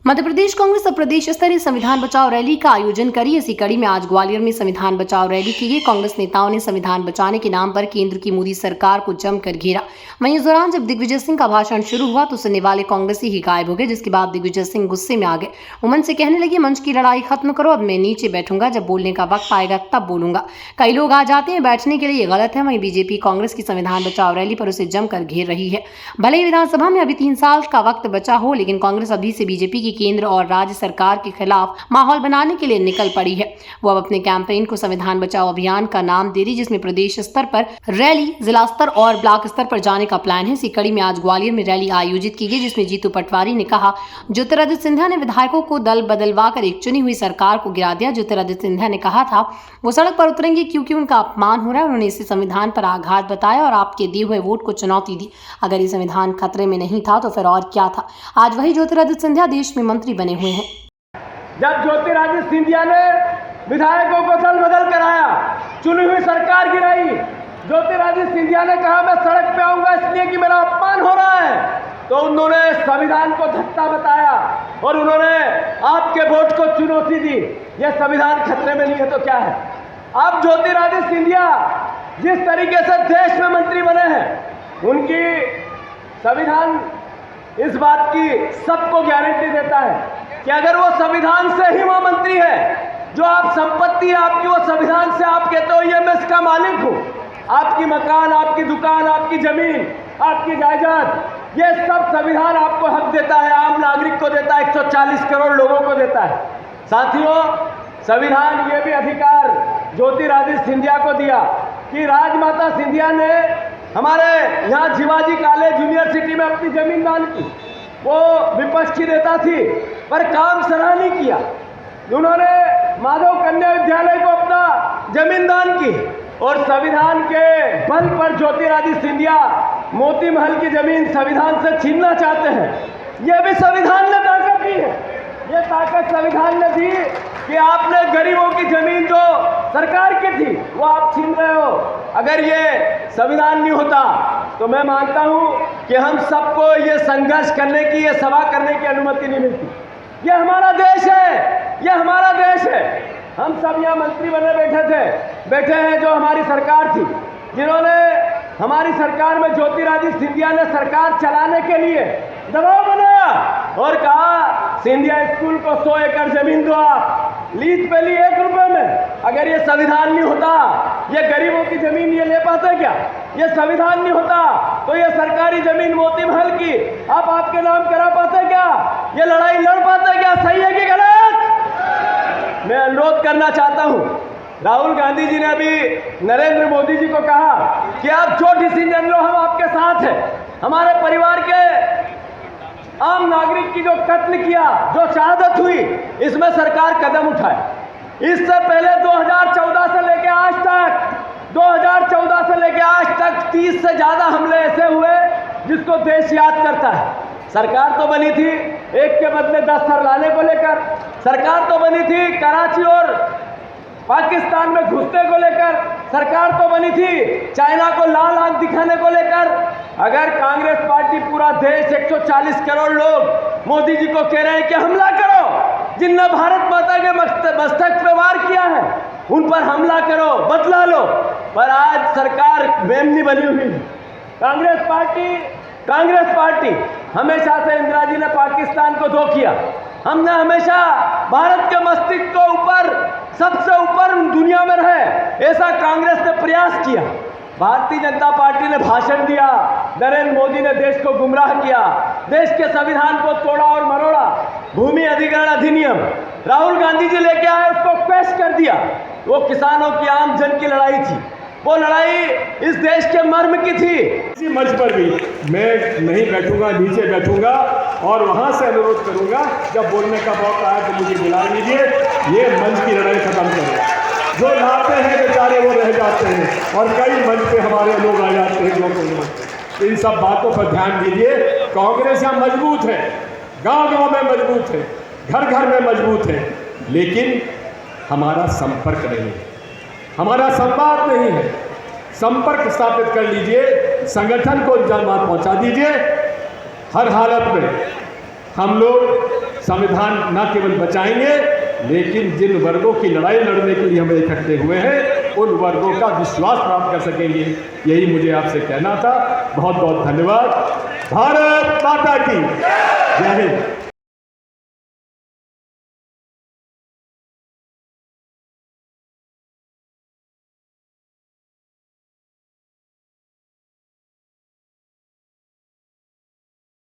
मध्य प्रदेश कांग्रेस अब प्रदेश स्तरीय संविधान बचाओ रैली का आयोजन करी। इसी कड़ी में आज ग्वालियर में संविधान बचाओ रैली की गई। कांग्रेस नेताओं ने संविधान बचाने के नाम पर केंद्र की मोदी सरकार को जमकर घेरा। वहीं इस दौरान जब दिग्विजय सिंह का भाषण शुरू हुआ तो सुनने वाले कांग्रेसी ही गायब हो गए, जिसके बाद दिग्विजय सिंह गुस्से में आ गए। वो मन से कहने लगे, मंच की लड़ाई खत्म करो, अब मैं नीचे बैठूंगा, जब बोलने का वक्त आएगा तब बोलूंगा। कई लोग आ जाते हैं बैठने के लिए, ये गलत है। वहीं बीजेपी कांग्रेस की संविधान बचाओ रैली पर उसे जमकर घेर रही है। भले ही विधानसभा में अभी 3 साल का वक्त बचा हो, लेकिन कांग्रेस अभी से बीजेपी की केंद्र और राज्य सरकार के खिलाफ माहौल बनाने के लिए निकल पड़ी है। वो अब अपने कैंपेन को संविधान बचाओ अभियान का नाम दे रही, जिसमें प्रदेश स्तर पर रैली, जिला स्तर और ब्लॉक स्तर पर जाने का प्लान है। इसी कड़ी में आज ग्वालियर में रैली आयोजित की गई, जिसमें जीतू पटवारी ने कहा, ज्योतिरादित्य सिंधिया ने विधायकों को दल बदलवा कर एक चुनी हुई सरकार को गिरा दिया। ज्योतिरादित्य सिंधिया ने कहा था वो सड़क पर उतरेंगे क्योंकि उनका अपमान हो रहा है। उन्होंने इसे संविधान पर आघात बताया और आपके दिए हुए वोट को चुनौती दी। अगर ये संविधान खतरे में नहीं था तो फिर और क्या था। आज वही ज्योतिरादित्य सिंधिया देश में मंत्री बने हुए हैं। जब ज्योतिरादित्य सिंधिया ने विधायकों को दल बदल कराया, चुनी हुई सरकार गिराई, ज्योतिरादित्य सिंधिया ने कहा मैं सड़क पे आऊंगा इसलिए कि मेरा अपमान हो रहा है, तो उन्होंने संविधान को धक्का बताया और उन्होंने आपके वोट को चुनौती दी। यह संविधान खतरे में नहीं है तो क्या है। अब ज्योतिरादित्य सिंधिया जिस तरीके से देश में मंत्री बने हैं, उनकी संविधान इस बात की सबको गारंटी देता है कि अगर वो संविधान से ही वो मंत्री है, जो आप संपत्ति है आपकी वो संविधान से, आप कहते हो ये मैं इसका मालिक हूँ, आपकी मकान, आपकी दुकान, आपकी जमीन, आपकी जायदाद, ये सब संविधान आपको हक देता है, आम नागरिक को देता है, 140 करोड़ लोगों को देता है। साथियों, संविधान ये भी अधिकार ज्योतिरादित्य सिंधिया को दिया कि राजमाता सिंधिया ने हमारे यहाँ शिवाजी कॉलेज यूनिवर्सिटी में अपनी जमीन दान की। वो विपक्ष की नेता थी पर काम सराहनीय किया। उन्होंने माधव कन्या विद्यालय को अपना जमीन दान की और संविधान के बल पर ज्योतिरादित्य सिंधिया मोती महल की जमीन संविधान से छीनना चाहते हैं। यह भी संविधान ने ताकत दी है। ये ताकत संविधान ने दी कि आपने गरीबों की जमीन जो सरकार की थी वो आप छीन रहे हो। अगर ये संविधान नहीं होता तो मैं मानता हूं कि हम सबको ये संघर्ष करने की, ये सभा करने की अनुमति नहीं मिलती। ये हमारा देश है, ये हमारा देश है। हम सब यहाँ मंत्री बने बैठे हैं जो हमारी सरकार थी, जिन्होंने हमारी सरकार में ज्योतिरादित्य सिंधिया ने सरकार चलाने के लिए दबाव बनाया और कहा सिंधिया स्कूल को 100 एकड़ जमीन दो, आप लीज पे ली 1 रुपए में। अगर ये संविधान नहीं होता, ये गरीबों की जमीन ये ले पाते क्या? ये संविधान नहीं होता तो ये सरकारी जमीन मोती महल की आप आपके नाम करा पाते क्या? ये लड़ाई लड़ पाते क्या? सही है कि गलत? मैं अनुरोध करना चाहता हूं, राहुल गांधी जी ने अभी नरेंद्र मोदी जी को कहा कि आप जो डिसीजन लो हम आपके साथ हैं। हमारे परिवार के आम नागरिक की जो कत्ल किया, जो शहादत हुई, इसमें सरकार कदम उठाए। इससे पहले 2014 से लेकर आज तक 30 से ज्यादा हमले ऐसे हुए जिसको देश याद करता है। सरकार तो बनी थी एक के बदले 10 सर लाने को लेकर, सरकार तो बनी थी कराची और पाकिस्तान में घुसने को लेकर, सरकार तो बनी थी चाइना को लाल आंख दिखाने को लेकर। अगर कांग्रेस पार्टी, पूरा देश, 140 करोड़ लोग मोदी जी को कह रहे हैं कि हमला करो, जिनने भारत माता के मस्तक पे वार किया है उन पर हमला करो, बदला लो, पर आज सरकार मेमनी बनी हुई है। कांग्रेस पार्टी हमेशा से, इंदिरा जी ने पाकिस्तान को धो किया, हमने हमेशा भारत के मस्तिष्क को ऊपर, सबसे ऊपर दुनिया में रहे, ऐसा कांग्रेस ने प्रयास किया। भारतीय जनता पार्टी ने भाषण दिया, नरेंद्र मोदी ने देश को गुमराह किया, देश के संविधान को तोड़ा और मरोड़ा। भूमि अधिग्रहण अधिनियम राहुल गांधी जी लेके आए, उसको पेश कर दिया। वो किसानों की, आम जन की लड़ाई थी, वो लड़ाई इस देश के मर्म की थी। इसी मंच पर भी मैं नहीं बैठूंगा, नीचे बैठूंगा और वहां से अनुरोध करूंगा जब बोलने का मौका आए तो मुझे बुला लीजिए। ये मंच की लड़ाई खत्म करें। जो लाते हैं बेचारे वो रह जाते हैं और कई मंच पे हमारे लोग आ जाते हैं जो तो इन सब बातों पर ध्यान दीजिए। कांग्रेस यहाँ मजबूत है, गांव-गांव में मजबूत है, घर-घर में मजबूत है, लेकिन हमारा संपर्क नहीं है, हमारा संवाद नहीं है। संपर्क स्थापित कर लीजिए, संगठन को जन्म पहुंचा दीजिए। हर हालत में हम लोग संविधान न केवल बचाएंगे, लेकिन जिन वर्गों की लड़ाई लड़ने के लिए हम इकट्ठे हुए हैं उन वर्गों का विश्वास प्राप्त कर सकेंगे। यही मुझे आपसे कहना था। बहुत बहुत धन्यवाद। भारत माता की जय हिंद।